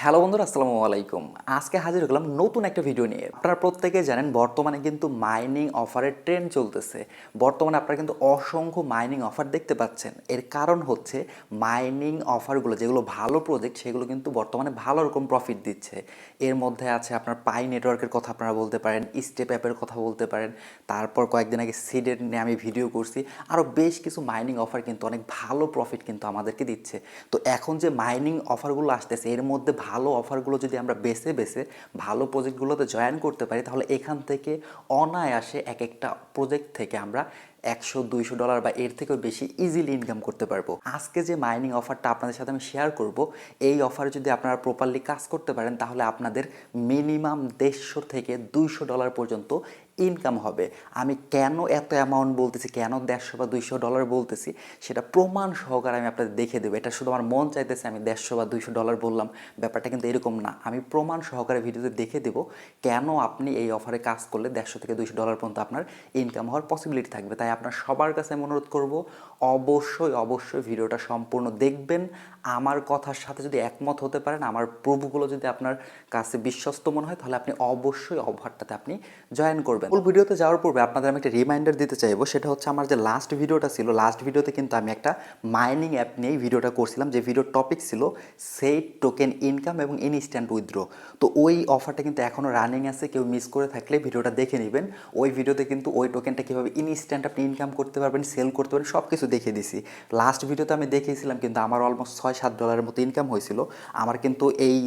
Hello বন্ধুরা, আসসালামু আলাইকুম। আজকে হাজির হলাম নতুন একটা ভিডিও নিয়ে। আপনারা প্রত্যেকেই জানেন বর্তমানে কিন্তু মাইনিং অফারের ট্রেন্ড চলতেছে। বর্তমানে আপনারা কিন্তু অসংখ্য মাইনিং অফার দেখতে পাচ্ছেন। এর কারণ হচ্ছে মাইনিং অফারগুলো যেগুলো ভালো প্রজেক্ট সেগুলো কিন্তু বর্তমানে ভালো রকম প্রফিট দিচ্ছে। এর মধ্যে আছে আপনার পাই নেটওয়ার্কের কথা আপনারা বলতে পারেন, স্টেপ অ্যাপের কথা বলতে পারেন, তারপর কয়েকদিন আগে সিডের নিয়ে আমি ভিডিও করছি। আরও বেশ কিছু মাইনিং অফার কিন্তু অনেক ভালো প্রফিট কিন্তু আমাদেরকে দিচ্ছে। তো এখন যে মাইনিং অফারগুলো আসতেছে এর মধ্যে ভালো অফারগুলো যদি আমরা বেছে বেছে ভালো প্রজেক্টগুলোতে জয়েন করতে পারি তাহলে এখান থেকে অনায়াসে এক একটা প্রজেক্ট থেকে আমরা $100-200 বা এর থেকেও বেশি ইজিলি ইনকাম করতে পারবো। আজকে যে মাইনিং অফারটা আপনাদের সাথে আমি শেয়ার করব, এই অফারে যদি আপনারা প্রপারলি কাজ করতে পারেন তাহলে আপনাদের মিনিমাম $150 থেকে $200 পর্যন্ত ইনকাম হবে। আমি কেন এত অ্যামাউন্ট বলতেছি, কেন $150 বা $200 বলতেছি, সেটা প্রমাণ সহকারে আমি আপনাদের দেখে দেবো। এটা শুধু আমার মন চাইতেছে আমি $150 বা $200 বললাম, ব্যাপারটা কিন্তু এরকম না। আমি প্রমাণ সহকারে ভিডিওতে দেখে দেবো কেন আপনি এই অফারে কাজ করলে $100 থেকে $200 পর্যন্ত আপনার ইনকাম হওয়ার পসিবিলিটি থাকবে। তাই আপনার সবার কাছে আমি অনুরোধ করব, অবশ্যই ভিডিওটা সম্পূর্ণ দেখবেন। আমার কথার সাথে যদি একমত হতে পারেন, আমার প্রুফগুলো যদি আপনার কাছে বিশ্বস্ত মনে হয়, তাহলে আপনি অবশ্যই অফারটাতে আপনি জয়েন করবেন। ফুল ভিডিওতে যাওয়ার পূর্বে আপনাদের আমি একটা রিমাইন্ডার দিতে চাইবো, সেটা হচ্ছে আমার যে লাস্ট ভিডিওটা ছিল, লাস্ট ভিডিওতে কিন্তু আমি একটা মাইনিং অ্যাপ নিয়েই ভিডিওটা করছিলাম, যে ভিডিওর টপিক ছিল সেইড টোকেন ইনকাম এবং ইনস্ট্যান্ট উইথড্র। তো ওই অফারটা কিন্তু এখনও রানিং আছে, কেউ মিস করে থাকলে ভিডিওটা দেখে নেবেন। ওই ভিডিওতে কিন্তু ওই টোকেনটা কীভাবে ইনস্ট্যান্ট আপনি ইনকাম করতে পারবেন, সেল করতে পারবেন, সব কিছু দেখিয়ে দিছি। লাস্ট ভিডিওতে আমি দেখিয়েছিলাম কিন্তু আমার অলমোস্ট $6-7 মতো ইনকাম হয়েছিল। আমার কিন্তু এই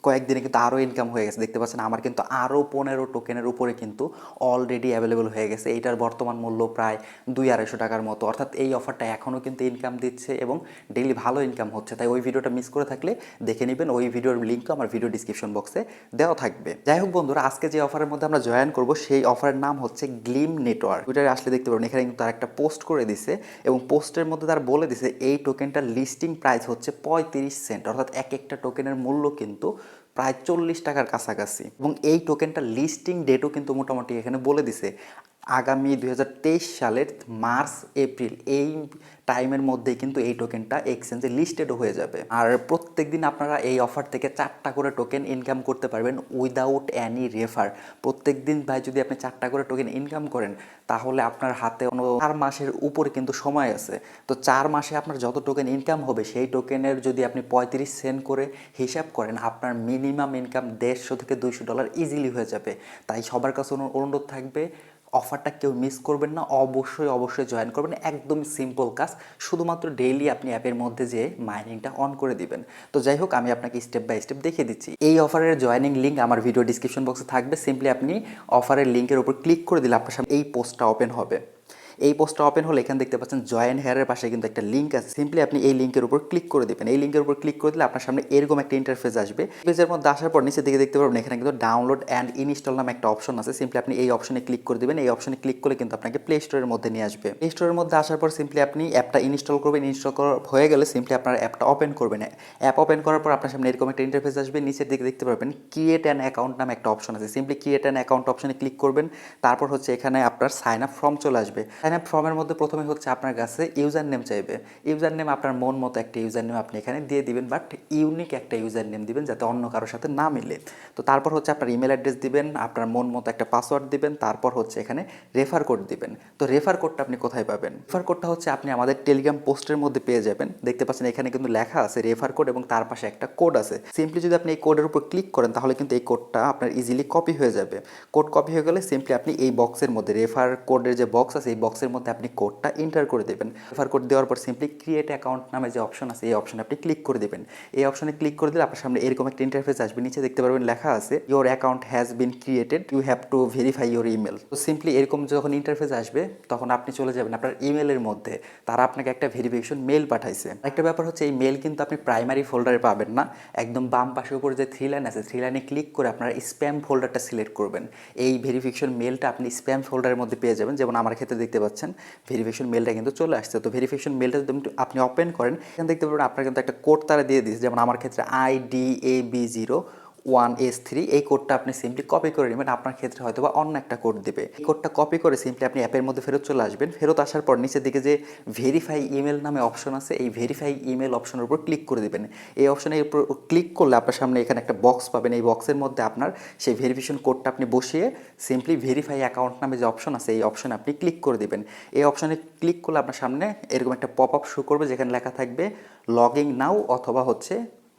কয়েকদিনে কিন্তু আরও ইনকাম হয়ে গেছে, দেখতে পাচ্ছেন আমার কিন্তু আরও 15 টোকেনের উপরে কিন্তু অলরেডি অ্যাভেলেবল হয়ে গেছে। এইটার বর্তমান মূল্য প্রায় $200-250 মতো। অর্থাৎ এই অফারটা এখনও কিন্তু ইনকাম দিচ্ছে এবং ডেইলি ভালো ইনকাম হচ্ছে। তাই ওই ভিডিওটা মিস করে থাকলে দেখে নেবেন, ওই ভিডিওর লিঙ্কও আমার ভিডিও ডিসক্রিপশন বক্সে দেওয়া থাকবে। যাই হোক বন্ধুরা, আজকে যে অফারের মধ্যে আমরা জয়েন করব সেই অফারের নাম হচ্ছে গ্লিম নেটওয়ার্ক। টুইটারে আসলে দেখতে পারবেন এখানে কিন্তু তার একটা পোস্ট করে দিছে এবং পোস্টের মধ্যে তার বলে দিছে এই টোকেনটার লিস্টিং প্রাইস হচ্ছে 35 সেন্ট। অর্থাৎ এক একটা টোকেনের মূল্য কিন্তু প্রায় $40 কাছাকাছি। এবং এই টোকেনটা লিস্টিং ডেটও কিন্তু মোটামুটি এখানে বলে দিছে আগামী 2023 সালের মার্চ এপ্রিল, এই টাইমের মধ্যেই কিন্তু এই টোকেনটা এক্সচেঞ্জে লিস্টেডও হয়ে যাবে। আর প্রত্যেক দিন আপনারা এই অফার থেকে 4টা করে টোকেন ইনকাম করতে পারবেন উইদাউট অ্যানি রেফার। প্রত্যেক দিন ভাই যদি আপনি 4টা করে টোকেন ইনকাম করেন তাহলে আপনার হাতে 4 মাসের উপরে কিন্তু সময় আছে। তো 4 মাসে আপনার যত টোকেন ইনকাম হবে সেই টোকেনের যদি আপনি 35 সেন্ট করে হিসাব করেন, আপনার মিনিমাম ইনকাম $150 থেকে $200 ইজিলি হয়ে যাবে। তাই সবার কাছে অনুরোধ থাকবে, অফারটা কেউ মিস করবেন না, অবশ্যই জয়েন করবেন। একদম সিম্পল কাজ, শুধুমাত্র ডেইলি আপনি অ্যাপের মধ্যে যে মাইনিংটা অন করে দিবেন। তো যাই হোক, আমি আপনাকে স্টেপ বাই স্টেপ দেখিয়ে দিচ্ছি। এই অফারের জয়েনিং লিঙ্ক আমার ভিডিও ডিসক্রিপশন বক্সে থাকবে। সিম্পলি আপনি অফারের লিঙ্কের উপর ক্লিক করে দিলে আপনার সামনে এই পোস্টটা ওপেন হবে। এই পোস্টটা ওপেন হলে এখানে দেখতে পাচ্ছেন জয়েন হেয়ারের পাশে কিন্তু একটা লিঙ্ক আছে। সিম্পলি আপনি এই লিঙ্কের উপর ক্লিক করে দেবেন। এই লিঙ্কের উপর ক্লিক করে দিলে আপনার সামনে এরকম একটা ইন্টারফেস আসবে। পেজের মধ্যে আসার পর নিচের দিকে দেখতে পারবেন এখানে কিন্তু ডাউনলোড অ্যান্ড ইনস্টল নামে একটা অপশন আছে। সিম্পলি আপনি এই অপশনে ক্লিক করে দেবেন। এই অপশনে ক্লিক করলে কিন্তু আপনাকে প্লে স্টোরের মধ্যে নিয়ে আসবে। প্লে স্টোরের মধ্যে আসার পর সিম্পলি আপনি অ্যাপটা ইনস্টল করবেন। ইনস্টল করা হয়ে গেলে সিম্পলি আপনার অ্যাপটা ওপেন করবেন। অ্যাপ ওপেন করার পর আপনার সামনে এরকম একটা ইন্টারফেস আসবে। নিচের দিকে দেখতে পারবেন ক্রিয়েট অ্যান অ্যাকাউন্ট নামে একটা অপশন আছে। সিম্পলি ক্রিয়েট অ্যান অ্যাকাউন্ট অপশনে ক্লিক করবেন। তারপর হচ্ছে এখানে আপনার সাইন আপ ফর্ম চলে আসবে। সাইন আপ ফর্মের মধ্যে প্রথমে হচ্ছে আপনার কাছে ইউজার নেম চাইবে। ইউজার নেম আপনার মন মতো একটা ইউজার নেম আপনি এখানে দিয়ে দিবেন, বাট ইউনিক একটা ইউজার নেম দিবেন যাতে অন্য কারোর সাথে না মিলে। তো তারপর হচ্ছে আপনার ইমেল অ্যাড্রেস দিবেন, আপনার মন মতো একটা পাসওয়ার্ড দিবেন, তারপর হচ্ছে এখানে রেফার কোড দিবেন। তো রেফার কোডটা আপনি কোথায় পাবেন? রেফার কোডটা হচ্ছে আপনি আমাদের টেলিগ্রাম পোস্টের মধ্যে পেয়ে যাবেন। দেখতে পাচ্ছেন এখানে কিন্তু লেখা আছে রেফার কোড এবং তার পাশে একটা কোড আছে। সিম্পলি যদি আপনি এই কোডের উপর ক্লিক করেন তাহলে কিন্তু এই কোডটা আপনার ইজিলি কপি হয়ে যাবে। কোড কপি হয়ে গেলে সিম্পলি আপনি এই বক্সের মধ্যে রেফার কোডের যে বক্স আছে এই বক্সের মধ্যে আপনি কোডটা এন্টার করে দেবেন। রেফার কোড দেওয়ার পর সিম্পলি ক্রিয়েট অ্যাকাউন্ট নামে যে অপশন আছে এই অপশনে আপনি ক্লিক করে দেবেন। এই অপশনে ক্লিক করে দিলে আপনার সামনে এরকম একটা ইন্টারফেস আসবে। নিচে দেখতে পারবেন লেখা আছে your account has been created, you have to verify your email. তো সিম্পলি এরকম যখন ইন্টারফেস আসবে তখন আপনি চলে যাবেন আপনার ইমেলের মধ্যে, তারা আপনাকে একটা ভেরিফিকেশন মেল পাঠাইছে। একটা ব্যাপার হচ্ছে এই মেল কিন্তু আপনি প্রাইমারি ফোল্ডারে পাবেন না, একদম বাম পাশের উপর যে থ্রি লাইন আছে থ্রি লাইনে ক্লিক করে আপনারা স্প্যাম ফোল্ডারটা সিলেক্ট করবেন। এই ভেরিফিকেশন মেলটা আপনি স্প্যাম ফোল্ডারের মধ্যে পেয়ে যাবেন। যেমন আমার ক্ষেত্রে দেখতে পাচ্ছেন ভেরিফিকেশন মেলটা কিন্তু চলে আসছে। তো ভেরিফিকেশন মেলটা যদি আপনি ওপেন করেন এখানে দেখতে পাবেন আপনার কিন্তু একটা কোড তারা দিয়ে দিয়েছে। যেমন আমার ক্ষেত্রে IDAB0 1S3 এই কোডটা আপনি সিম্পলি কপি করে নেবেন। আপনার ক্ষেত্রে হয়তো বা অন্য একটা কোড দিবে। এই কোডটা কপি করে সিম্পলি আপনি অ্যাপের মধ্যে ফেরত চলে আসবেন। ফেরত আসার পর নিচের দিকে যে ভেরিফাই ইমেল নামে অপশন আছে, এই ভেরিফাই ইমেল অপশনের উপর ক্লিক করে দিবেন। এই অপশনের উপর ক্লিক করলে আপনার সামনে এখানে একটা বক্স পাবেন। এই বক্সের মধ্যে আপনার সেই ভেরিফিকেশন কোডটা আপনি বসিয়ে সিম্পলি ভেরিফাই অ্যাকাউন্ট নামে যে অপশন আছে, এই অপশনে আপনি ক্লিক করে দিবেন। এই অপশনে ক্লিক করলে আপনার সামনে এরকম একটা পপ আপ শো করবে, যেখানে লেখা থাকবে লগইন নাও অথবা হচ্ছে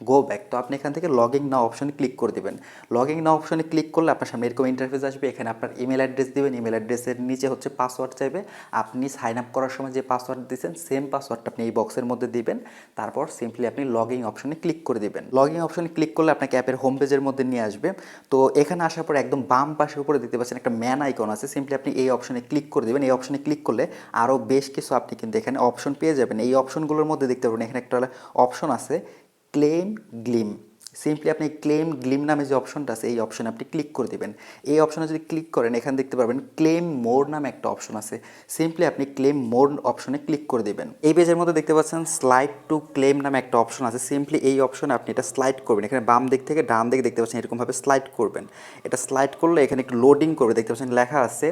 গো ব্যাক। তো আপনি এখান থেকে লগইন নাও অপশনে ক্লিক করে দেবেন। লগইন নাও অপশনে ক্লিক করলে আপনার সামনে এরকম ইন্টারফেস আসবে। এখানে আপনার ইমেল অ্যাড্রেস দিবেন, ইমেল অ্যাড্রেসের নিচে হচ্ছে পাসওয়ার্ড চাইবে। আপনি সাইন আপ করার সময় যে পাসওয়ার্ড দিয়েছেন সেম পাসওয়ার্ডটা আপনি এই বক্সের মধ্যে দিবেন। তারপর সিম্পলি আপনি লগইন অপশনে ক্লিক করে দিবেন। লগইন অপশনে ক্লিক করলে আপনাকে অ্যাপের হোম পেজের মধ্যে নিয়ে আসবে। তো এখানে আসার পর একদম বাম পাশের উপরে দেখতে পাচ্ছেন একটা ম্যান আইকন আছে, সিম্পলি আপনি এই অপশনে ক্লিক করে দেবেন। এই অপশনে ক্লিক করলে আরও বেশ কিছু আপনি কিন্তু এখানে অপশন পেয়ে যাবেন। এই অপশনগুলোর মধ্যে দেখতে পাবেন এখানে একটা অপশন আছে ক্লেম গ্লিম। সিম্পলি আপনি ক্লেম গ্লিম নামে যে অপশনটা আছে এই অপশনে আপনি ক্লিক করে দেবেন। এই অপশনে যদি ক্লিক করেন এখানে দেখতে পারবেন ক্লেম মোর নামে একটা অপশন আছে। সিম্পলি আপনি ক্লেম মোর অপশনে ক্লিক করে দেবেন। এই পেজের মধ্যে দেখতে পাচ্ছেন স্লাইড টু ক্লেম নামে একটা অপশন আছে। সিম্পলি এই অপশনে আপনি এটা স্লাইড করবেন। এখানে বাম দিক থেকে ডান দিকে দেখতে পাচ্ছেন এরকমভাবে স্লাইড করবেন। এটা স্লাইড করলে এখানে একটু লোডিং করবে, দেখতে পাচ্ছেন লেখা আছে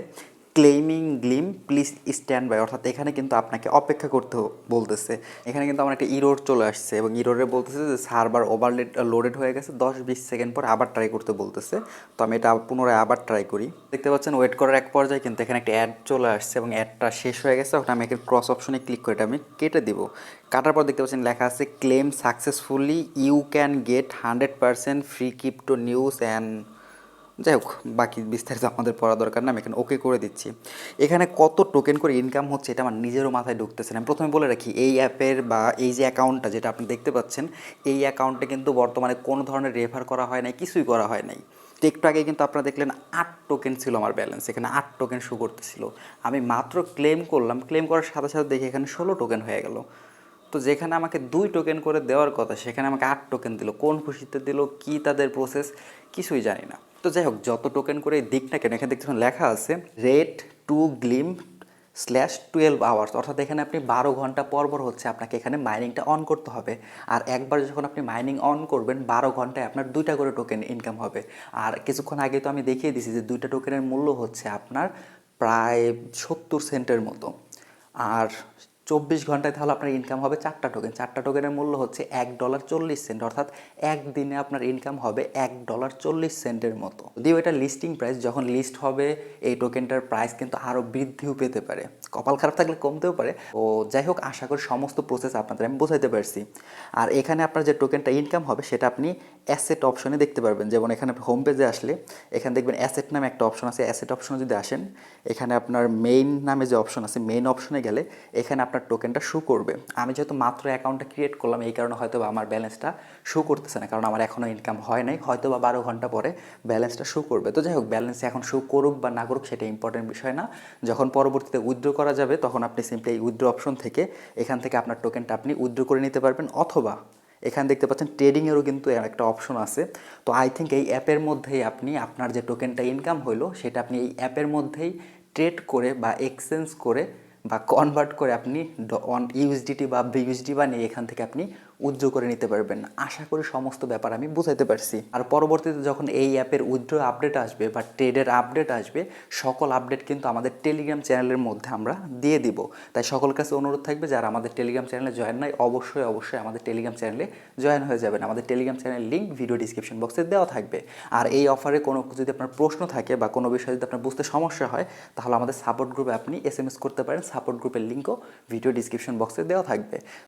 claiming gleam please stand by, অর্থাৎ এখানে কিন্তু আপনাকে অপেক্ষা করতে বলতেছে। এখানে কিন্তু আমার একটা ইরোর চলে আসছে এবং ইরোরে বলতেছে যে সার্ভার লোডেড হয়ে গেছে, 10-20 সেকেন্ড পর আবার ট্রাই করতে বলতেছে। তো আমি এটা পুনরায় আবার ট্রাই করি। দেখতে পাচ্ছেন ওয়েট করার এক পর্যায়ে কিন্তু এখানে একটা অ্যাড চলে আসছে এবং অ্যাডটা শেষ হয়ে গেছে। ওখানে আমি এখানে ক্রস অপশনে ক্লিক করে এটা আমি কেটে দিব। কাটার পর দেখতে পাচ্ছেন লেখা আছে claim successfully, you can get 100% free crypto news and যাই হোক বাকি বিস্তারিত আমাদের পড়া দরকার না, আমি এখানে ওকে করে দিচ্ছি। এখানে কত টোকেন করে ইনকাম হচ্ছে এটা আমার নিজেরও মাথায় ঢুকতেছে না। আমি প্রথমে বলে রাখি এই অ্যাপের বা এই যে অ্যাকাউন্টটা যেটা আপনি দেখতে পাচ্ছেন, এই অ্যাকাউন্টে কিন্তু বর্তমানে কোনো ধরনের রেফার করা হয় নাই, কিছুই করা হয় নাই। তো একটু আগে কিন্তু আপনারা দেখলেন 8 টোকেন ছিল আমার ব্যালেন্স, এখানে 8 টোকেন শো করতেছিল। আমি মাত্র ক্লেম করলাম, ক্লেম করার সাথে সাথে দেখি এখানে 16 টোকেন হয়ে গেল। তো যেখানে আমাকে 2 টোকেন করে দেওয়ার কথা সেখানে আমাকে 8 টোকেন দিল। কোন খুশিতে দিল, কি তাদের প্রসেস, কিছুই জানি না। তো যাই হোক যত টোকেন করে দিক না কেন, এখানে দেখতে লেখা আছে রেট টু গ্লিম /12 আওয়ার্স, অর্থাৎ এখানে আপনি 12 ঘন্টা পর পর হচ্ছে আপনাকে এখানে মাইনিংটা অন করতে হবে। আর একবার যখন আপনি মাইনিং অন করবেন 12 ঘন্টায় আপনার 2টা করে টোকেন ইনকাম হবে। আর কিছুক্ষণ আগে তো আমি দেখিয়ে দিছি যে 2টা টোকেনের মূল্য হচ্ছে আপনার প্রায় 70 সেন্টের মতো। আর 24 ঘন্টায় তাহলে আপনার ইনকাম হবে 4টা টোকেন। 4টা টোকেনের মূল্য হচ্ছে $1.40, অর্থাৎ একদিনে আপনার ইনকাম হবে $1.40 মতো। যদিও এটা লিস্টিং প্রাইস, যখন লিস্ট হবে এই টোকেনটার প্রাইস কিন্তু আরও বৃদ্ধিও পেতে পারে, কপাল খারাপ থাকলে কমতেও পারে। ও যাই হোক আশা করি সমস্ত প্রসেস আপনাদের আমি বোঝাইতে পারছি। আর এখানে আপনার যে টোকেনটা ইনকাম হবে সেটা আপনি অ্যাসেট অপশনে দেখতে পারবেন। যেমন এখানে হোম পেজে আসলে এখানে দেখবেন অ্যাসেট নামে একটা অপশন আছে। অ্যাসেট অপশনে যদি আসেন এখানে আপনার মেইন নামে যে অপশন আছে, মেইন অপশনে গেলে এখানে আপনার টোকেনটা শো করবে। আমি যেহেতু মাত্র অ্যাকাউন্টটা ক্রিয়েট করলাম এই কারণে হয়তো আমার ব্যালেন্সটা শো করতেছে না, কারণ আমার এখনও ইনকাম হয় নাই। হয়তো বা 12 ঘন্টা পরে ব্যালেন্সটা শো করবে। তো যাই হোক ব্যালেন্স এখন শো করুক বা না করুক সেটা ইম্পর্টেন্ট বিষয় না। যখন পরবর্তীতে উইথড্র করা যাবে তখন আপনি সিম্পলি এই উইথড্র অপশন থেকে এখান থেকে আপনার টোকেনটা আপনি উইথড্র করে নিতে পারবেন। অথবা এখানে দেখতে পাচ্ছেন ট্রেডিংয়েরও কিন্তু একটা অপশন আছে। তো আই থিঙ্ক এই অ্যাপের মধ্যেই আপনি আপনার যে টোকেনটা ইনকাম হইলো সেটা আপনি এই অ্যাপের মধ্যেই ট্রেড করে বা এক্সচেঞ্জ করে বা কনভার্ট করে আপনি ইউএসডিটি বা বিইউএসডি বানিয়ে এখান থেকে আপনি উইথড্র করে নিতে পারবেন। আশা করি সমস্ত ব্যাপার আমি বুঝাইতে পারছি। আর পরবর্তীতে যখন এই অ্যাপের উইথড্র আপডেট আসবে বা ট্রেডের আপডেট আসবে, সকল আপডেট কিন্তু আমাদের টেলিগ্রাম চ্যানেলের মধ্যে আমরা দিয়ে দিব। তাই সকল কাছে অনুরোধ থাকবে যারা আমাদের টেলিগ্রাম চ্যানেলে জয়েন নাই অবশ্যই অবশ্যই আমাদের টেলিগ্রাম চ্যানেলে জয়েন হয়ে যাবেন। আমাদের টেলিগ্রাম চ্যানেলের লিঙ্ক ভিডিও ডিসক্রিপশন বক্সে দেওয়া থাকবে। আর এই অফারে কোনো যদি আপনার প্রশ্ন থাকে বা কোনো বিষয়ে যদি আপনার বুঝতে সমস্যা হয় তাহলে আমাদের সাপোর্ট গ্রুপে আপনি এসএমএস করতে পারেন। সাপোর্ট গ্রুপের লিঙ্কও ভিডিও ডিসক্রিপশন বক্সে দেওয়া থাকবে।